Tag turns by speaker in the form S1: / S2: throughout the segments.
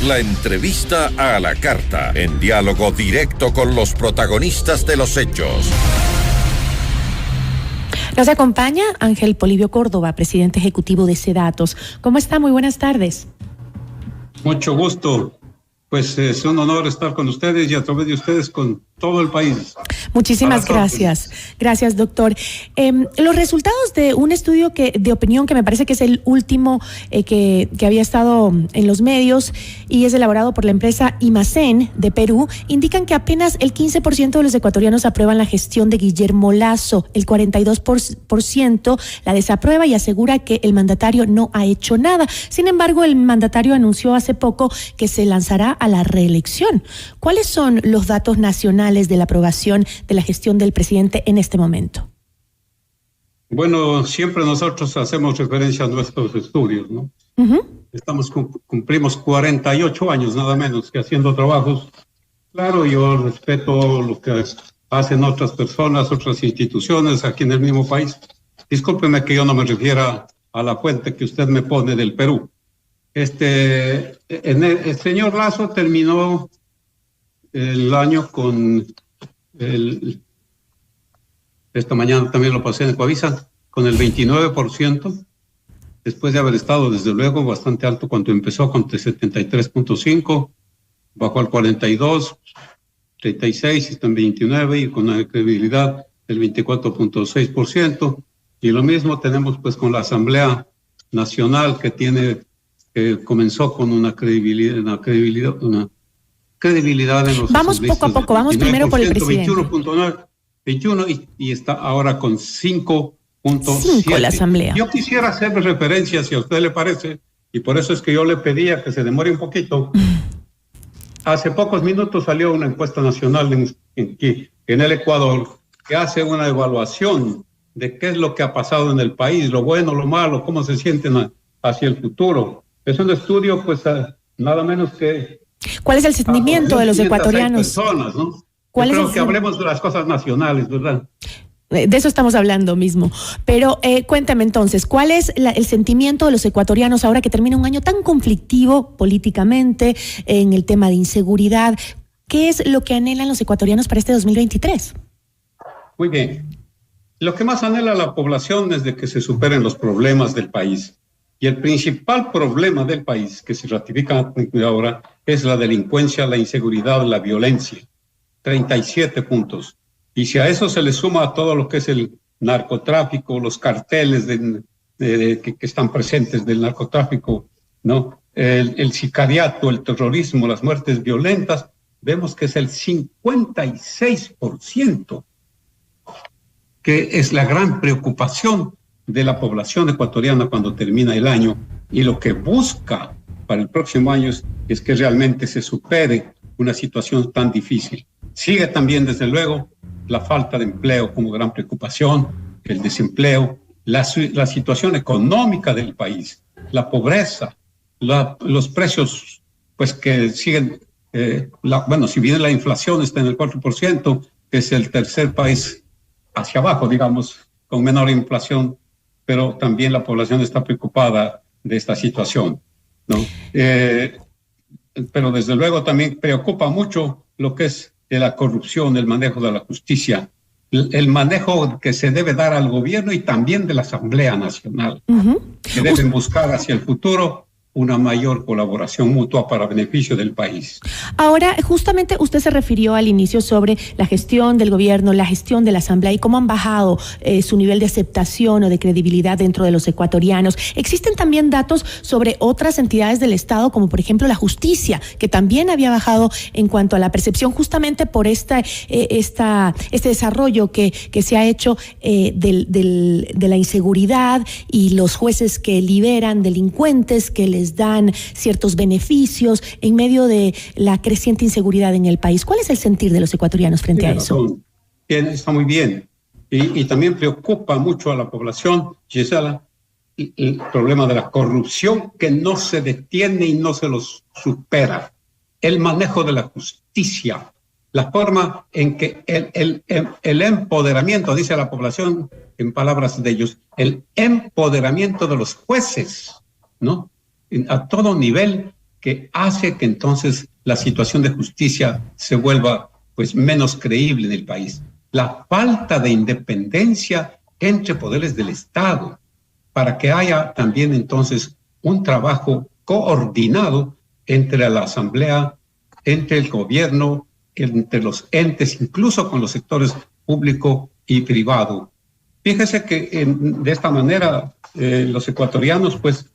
S1: La entrevista a la carta, en diálogo directo con los protagonistas de los hechos.
S2: Nos acompaña Ángel Polibio Córdoba, presidente ejecutivo de SEDATOS. ¿Cómo está? Muy buenas tardes.
S3: Mucho gusto. Pues es un honor estar con ustedes y a través de ustedes con todo el país.
S2: Muchísimas gracias. Gracias, doctor. Los resultados de un estudio de opinión que me parece que es el último que había estado en los medios y es elaborado por la empresa Imacén de Perú, indican que apenas el 15% de los ecuatorianos aprueban la gestión de Guillermo Lasso, el 42% la desaprueba y asegura que el mandatario no ha hecho nada. Sin embargo, el mandatario anunció hace poco que se lanzará a la reelección. ¿Cuáles son los datos nacionales de la aprobación de la gestión del presidente en este momento?
S3: Bueno, siempre nosotros hacemos referencia a nuestros estudios, ¿no? Cumplimos 48 años nada menos que haciendo trabajos. Claro, yo respeto lo que hacen otras personas, otras instituciones aquí en el mismo país. Discúlpeme que yo no me refiera a la fuente que usted me pone del Perú. El señor Lasso terminó el año con esta mañana también lo pasé en Coavisa, con el 29%, después de haber estado desde luego bastante alto cuando empezó con 73.5, bajó al 42, 36, está en 29 y con una credibilidad del 24.6%, y lo mismo tenemos pues con la Asamblea Nacional que comenzó con una credibilidad en los
S2: Vamos poco a poco, vamos primero por el presidente.
S3: 21 y está ahora con 5.7.
S2: La Asamblea.
S3: Yo quisiera hacer referencia, si a usted le parece, y por eso es que yo le pedía que se demore un poquito. Hace pocos minutos salió una encuesta nacional en el Ecuador que hace una evaluación de qué es lo que ha pasado en el país, lo bueno, lo malo, cómo se sienten hacia el futuro. Es un estudio, pues, nada menos que...
S2: ¿Cuál es el sentimiento de los ecuatorianos?
S3: Personas, ¿no? Creo que hablemos de las cosas nacionales, ¿verdad?
S2: De eso estamos hablando mismo. Pero cuéntame entonces, ¿cuál es el sentimiento de los ecuatorianos ahora que termina un año tan conflictivo políticamente en el tema de inseguridad? ¿Qué es lo que anhelan los ecuatorianos para este 2023? Muy
S3: bien. Lo que más anhela la población es de que se superen los problemas del país. Y el principal problema del país, que se ratifica ahora, es la delincuencia, la inseguridad, la violencia. 37 puntos. Y si a eso se le suma todo lo que es el narcotráfico, los carteles que están presentes del narcotráfico, ¿no? El sicariato, el terrorismo, las muertes violentas, vemos que es el 56%, que es la gran preocupación de la población ecuatoriana cuando termina el año, y lo que busca para el próximo año es que realmente se supere una situación tan difícil. Sigue también, desde luego, la falta de empleo como gran preocupación, el desempleo, la situación económica del país, la pobreza, los precios, pues que siguen, si bien la inflación está en el 4%, que es el tercer país hacia abajo, digamos, con menor inflación, pero también la población está preocupada de esta situación, ¿no? Pero desde luego también preocupa mucho lo que es la corrupción, el manejo de la justicia, el manejo que se debe dar al gobierno y también de la Asamblea Nacional, que deben buscar hacia el futuro una mayor colaboración mutua para beneficio del país.
S2: Ahora, justamente usted se refirió al inicio sobre la gestión del gobierno, la gestión de la Asamblea y cómo han bajado su nivel de aceptación o de credibilidad dentro de los ecuatorianos. Existen también datos sobre otras entidades del Estado, como por ejemplo la justicia, que también había bajado en cuanto a la percepción, justamente por este desarrollo que se ha hecho de la inseguridad y los jueces que liberan delincuentes, que les dan ciertos beneficios en medio de la creciente inseguridad en el país. ¿Cuál es el sentir de los ecuatorianos frente a eso?
S3: Está muy bien. Y también preocupa mucho a la población, Gisela, el problema de la corrupción que no se detiene y no se los supera. El manejo de la justicia, la forma en que el empoderamiento, dice la población en palabras de ellos, el empoderamiento de los jueces, ¿no? A todo nivel que hace que entonces la situación de justicia se vuelva pues menos creíble en el país. La falta de independencia entre poderes del Estado, para que haya también entonces un trabajo coordinado entre la Asamblea, entre el gobierno, entre los entes, incluso con los sectores público y privado. Fíjese que de esta manera los ecuatorianos pues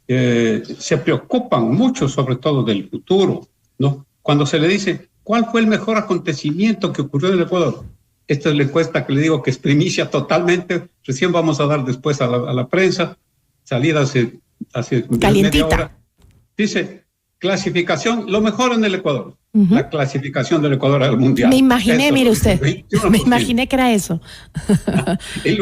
S3: se preocupan mucho sobre todo del futuro, ¿no? Cuando se le dice, ¿cuál fue el mejor acontecimiento que ocurrió en el Ecuador? Esta es la encuesta que le digo que es primicia totalmente, recién vamos a dar después a la prensa, salida hace media hora. Dice, clasificación, lo mejor en el Ecuador, la clasificación del Ecuador al mundial.
S2: Me imaginé,
S3: eso,
S2: mire usted,
S3: 21%.
S2: Me imaginé que era eso.
S3: Y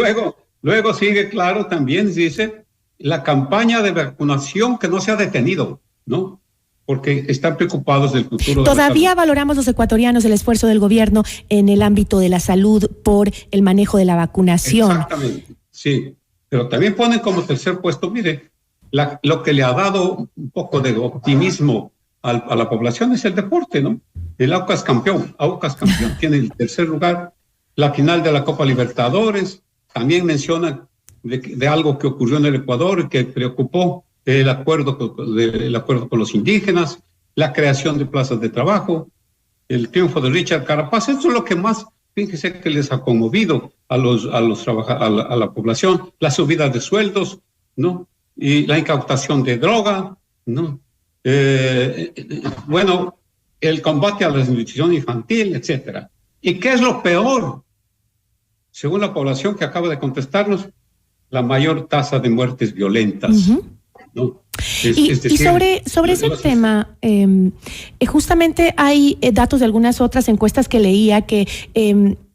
S3: luego sigue claro también, dice, la campaña de vacunación que no se ha detenido, ¿no? Porque están preocupados del futuro.
S2: Todavía valoramos los ecuatorianos el esfuerzo del gobierno en el ámbito de la salud por el manejo de la vacunación.
S3: Exactamente, sí. Pero también ponen como tercer puesto, mire, lo que le ha dado un poco de optimismo a la población es el deporte, ¿no? El Aucas campeón tiene el tercer lugar. La final de la Copa Libertadores también menciona de algo que ocurrió en el Ecuador y que preocupó. El acuerdo con los indígenas, la creación de plazas de trabajo, el triunfo de Richard Carapaz. Eso es lo que más, fíjese que les ha conmovido a la población, la subida de sueldos, ¿no? Y la incautación de droga, ¿no? Bueno, el combate a la desnutrición infantil, etcétera. ¿Y qué es lo peor? Según la población que acaba de contestarnos, la mayor tasa de muertes violentas. ¿No?
S2: Y sobre ese tema, justamente hay datos de algunas otras encuestas que leía que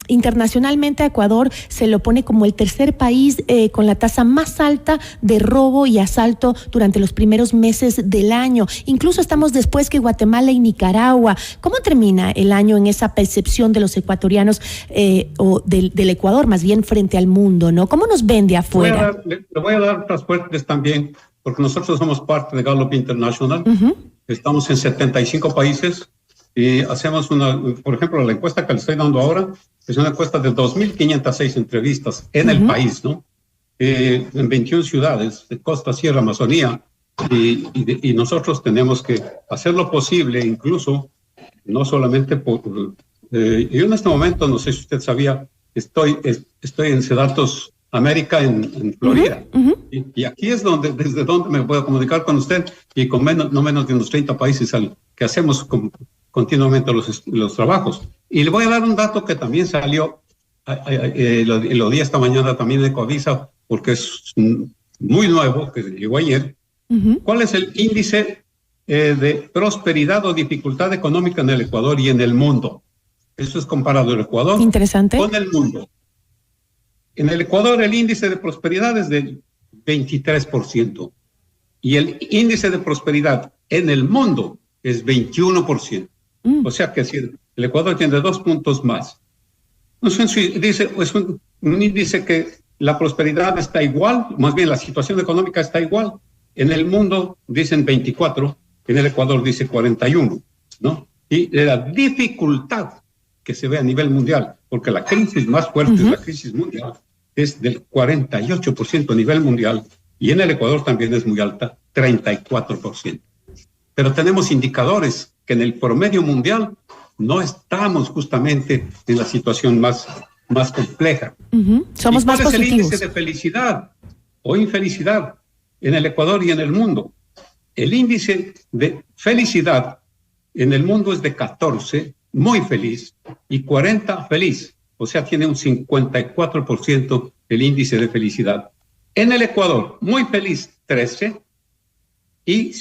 S2: internacionalmente a Ecuador se lo pone como el tercer país con la tasa más alta de robo y asalto durante los primeros meses del año. Incluso estamos después que Guatemala y Nicaragua. ¿Cómo termina el año en esa percepción de los ecuatorianos o del Ecuador más bien frente al mundo, ¿no? ¿Cómo nos ven de afuera?
S3: Le voy a dar otras fuertes también, porque nosotros somos parte de Gallup International. Estamos en 75 países y hacemos por ejemplo, la encuesta que le estoy dando ahora es una encuesta de 2.506 entrevistas en el país, ¿no? En 21 ciudades, de costa, sierra, Amazonía, y nosotros tenemos que hacer lo posible, incluso, no solamente yo en este momento, no sé si usted sabía, estoy en Sedatos América en Florida. Y aquí es desde donde me puedo comunicar con usted y con no menos de unos 30 países que hacemos continuamente los trabajos. Y le voy a dar un dato que también salió, lo di esta mañana también de Covisa, porque es muy nuevo, que llegó ayer. ¿Cuál es el índice de prosperidad o dificultad económica en el Ecuador y en el mundo? Eso es comparado el Ecuador con el mundo. En el Ecuador el índice de prosperidad es del 23% y el índice de prosperidad en el mundo es 21%. O sea que si el Ecuador tiene 2 puntos más. Entonces dice, es un índice que la prosperidad está igual, más bien la situación económica está igual. En el mundo dicen 24, en el Ecuador dice 41, ¿no? Y de la dificultad que se ve a nivel mundial, porque la crisis más fuerte es la crisis mundial, es del 48% a nivel mundial, y en el Ecuador también es muy alta, 34%. Pero tenemos indicadores que en el promedio mundial no estamos justamente en la situación más compleja.
S2: Somos más positivos.
S3: ¿Cuál es el índice de felicidad o infelicidad en el Ecuador y en el mundo? El índice de felicidad en el mundo es de 14, muy feliz, y 40, feliz. O sea, tiene un 54% el índice de felicidad. En el Ecuador, muy feliz, 13, y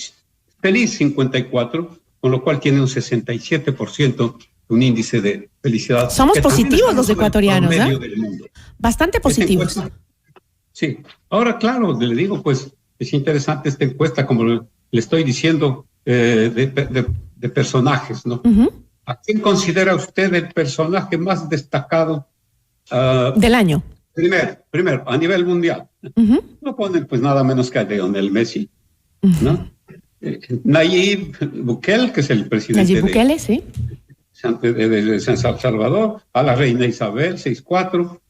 S3: feliz, 54, con lo cual tiene un 67% un índice de felicidad.
S2: Somos positivos los ecuatorianos, ¿eh? Bastante positivos.
S3: Sí. Ahora, claro, le digo, pues, es interesante esta encuesta, como le estoy diciendo, de personajes, ¿no? ¿A quién considera usted el personaje más destacado
S2: del año?
S3: Primero, a nivel mundial. No ponen pues nada menos que a Lionel Messi, ¿no? Nayib Bukele, que es el presidente
S2: Nayib Bukele, sí.
S3: de San Salvador, a la reina Isabel, 6-4.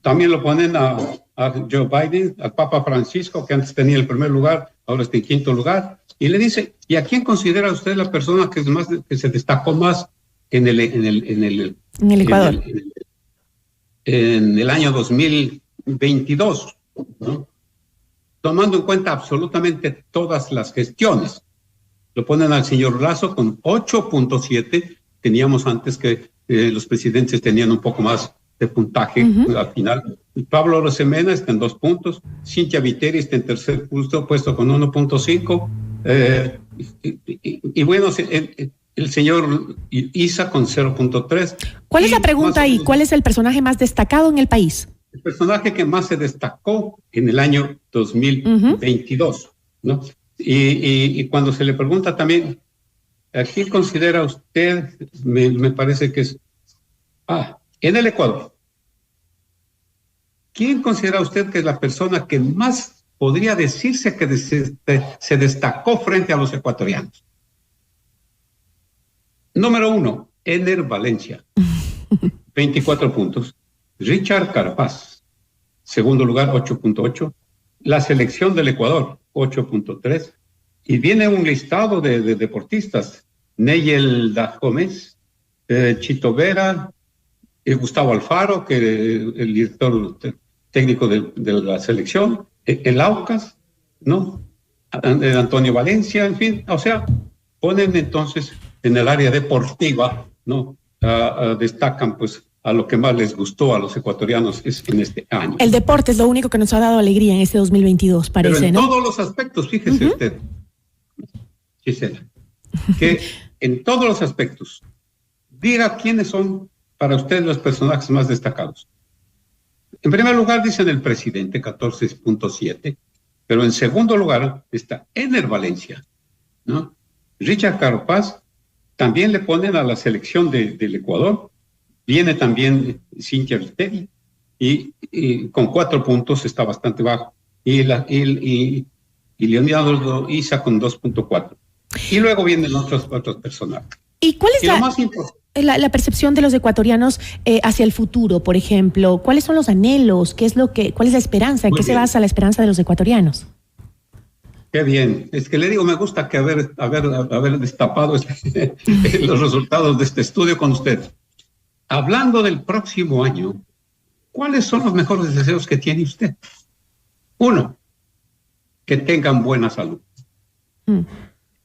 S3: También lo ponen a Joe Biden, al Papa Francisco, que antes tenía el primer lugar, ahora está en quinto lugar, y le dice, ¿y a quién considera usted la persona que se destacó más en el
S2: Ecuador?
S3: En el año 2022, ¿no? Tomando en cuenta absolutamente todas las gestiones. Lo ponen al señor Lasso con 8.7. Teníamos antes que los presidentes tenían un poco más de puntaje al final. Pablo Rosemena está en 2 puntos. Cintia Viteri está en tercer puesto con 1.5. Y bueno, el señor Isa con 0.3.
S2: ¿Cuál es la pregunta ahí? ¿Cuál es el personaje más destacado en el país?
S3: El personaje que más se destacó en el año 2022, ¿no? Y cuando se le pregunta también, ¿a quién considera usted? Me parece que es... en el Ecuador. ¿Quién considera usted que es la persona que más podría decirse que se destacó frente a los ecuatorianos? Número 1, Ener Valencia, 24 puntos. Richard Carapaz, segundo lugar, 8.8. La selección del Ecuador, 8.3. Y viene un listado de deportistas. Neyel Gómez, Chito Vera, Gustavo Alfaro, que el director técnico de la selección, el Aucas, ¿no? Antonio Valencia, en fin, o sea, ponen entonces en el área deportiva, ¿no? Destacan pues a lo que más les gustó a los ecuatorianos en este año.
S2: El deporte es lo único que nos ha dado alegría en este 2022, parece,
S3: pero en
S2: ¿no?
S3: todos los aspectos, fíjese usted, Gisela, que en todos los aspectos, diga quiénes son para usted los personajes más destacados. En primer lugar dicen el presidente, 14.7, pero en segundo lugar está Ener Valencia, ¿no? Richard Carapaz, también le ponen a la selección del Ecuador. Viene también Cintia Viteri y con 4 puntos está bastante bajo. Y Leonardo Isa con 2.4. Y luego vienen otros personajes.
S2: ¿Y cuál es la percepción de los ecuatorianos hacia el futuro, por ejemplo? ¿Cuáles son los anhelos? ¿Cuál es la esperanza? ¿En qué se basa la esperanza de los ecuatorianos?
S3: Qué bien. Es que le digo, me gusta que haber destapado los resultados de este estudio con usted. Hablando del próximo año, ¿cuáles son los mejores deseos que tiene usted? 1, que tengan buena salud.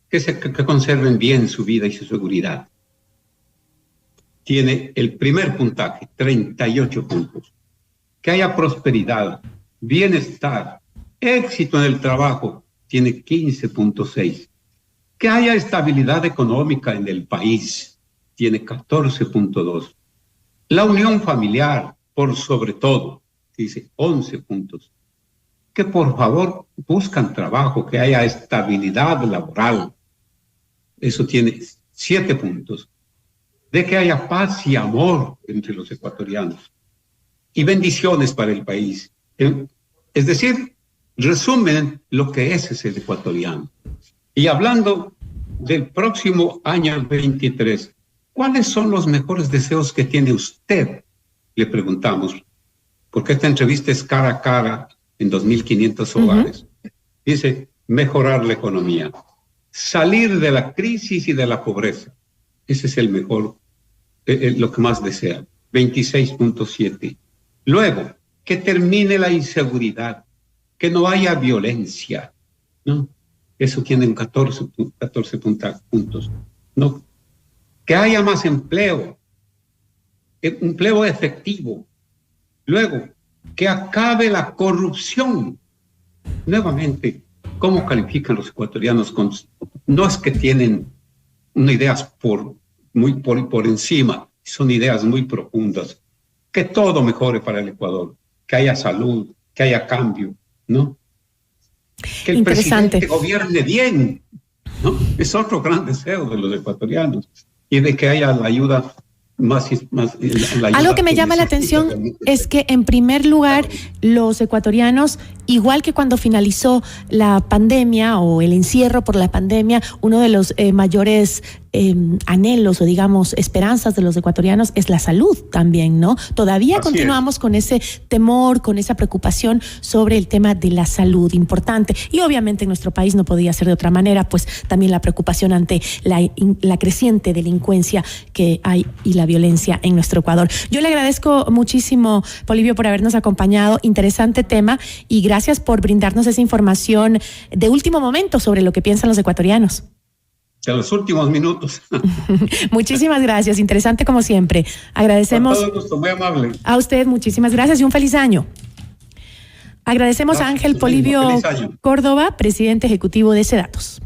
S3: Que conserven bien su vida y su seguridad. Tiene el primer puntaje, 38 puntos. Que haya prosperidad, bienestar, éxito en el trabajo, tiene 15.6. Que haya estabilidad económica en el país, tiene 14.2. La unión familiar, por sobre todo, dice 11 puntos. Que por favor buscan trabajo, que haya estabilidad laboral. Eso tiene 7 puntos. De que haya paz y amor entre los ecuatorianos. Y bendiciones para el país. Es decir, resumen lo que es el ecuatoriano. Y hablando del próximo año 23, ¿cuáles son los mejores deseos que tiene usted? Le preguntamos, porque esta entrevista es cara a cara en 2.500 hogares. Dice, mejorar la economía, salir de la crisis y de la pobreza. Ese es el mejor, lo que más desea, 26.7. Luego, que termine la inseguridad, que no haya violencia, ¿no? Eso tienen 14 puntos, ¿no? Que haya más empleo efectivo. Luego, que acabe la corrupción. Nuevamente, ¿cómo califican los ecuatorianos? No es que tienen ideas por encima, son ideas muy profundas. Que todo mejore para el Ecuador, que haya salud, que haya cambio, ¿no? Que el presidente gobierne bien, ¿no? Es otro gran deseo de los ecuatorianos. Y de que haya la ayuda
S2: Algo que me llama la atención es que, en primer lugar, los ecuatorianos, igual que cuando finalizó la pandemia o el encierro por la pandemia, uno de los mayores anhelos o, digamos, esperanzas de los ecuatorianos es la salud también, ¿no? Todavía continuamos con ese temor, con esa preocupación sobre el tema de la salud, importante. Y obviamente en nuestro país no podía ser de otra manera, pues también la preocupación ante la creciente delincuencia que hay y la violencia en nuestro Ecuador. Yo le agradezco muchísimo, Polibio, por habernos acompañado. Interesante tema, y gracias por brindarnos esa información de último momento sobre lo que piensan los ecuatorianos.
S3: De los últimos minutos.
S2: Muchísimas gracias, interesante como siempre. Agradecemos.
S3: Con todo gusto, muy amable.
S2: A usted, muchísimas gracias y un feliz año. Agradecemos a Ángel Polibio Córdoba, presidente ejecutivo de Sedatos.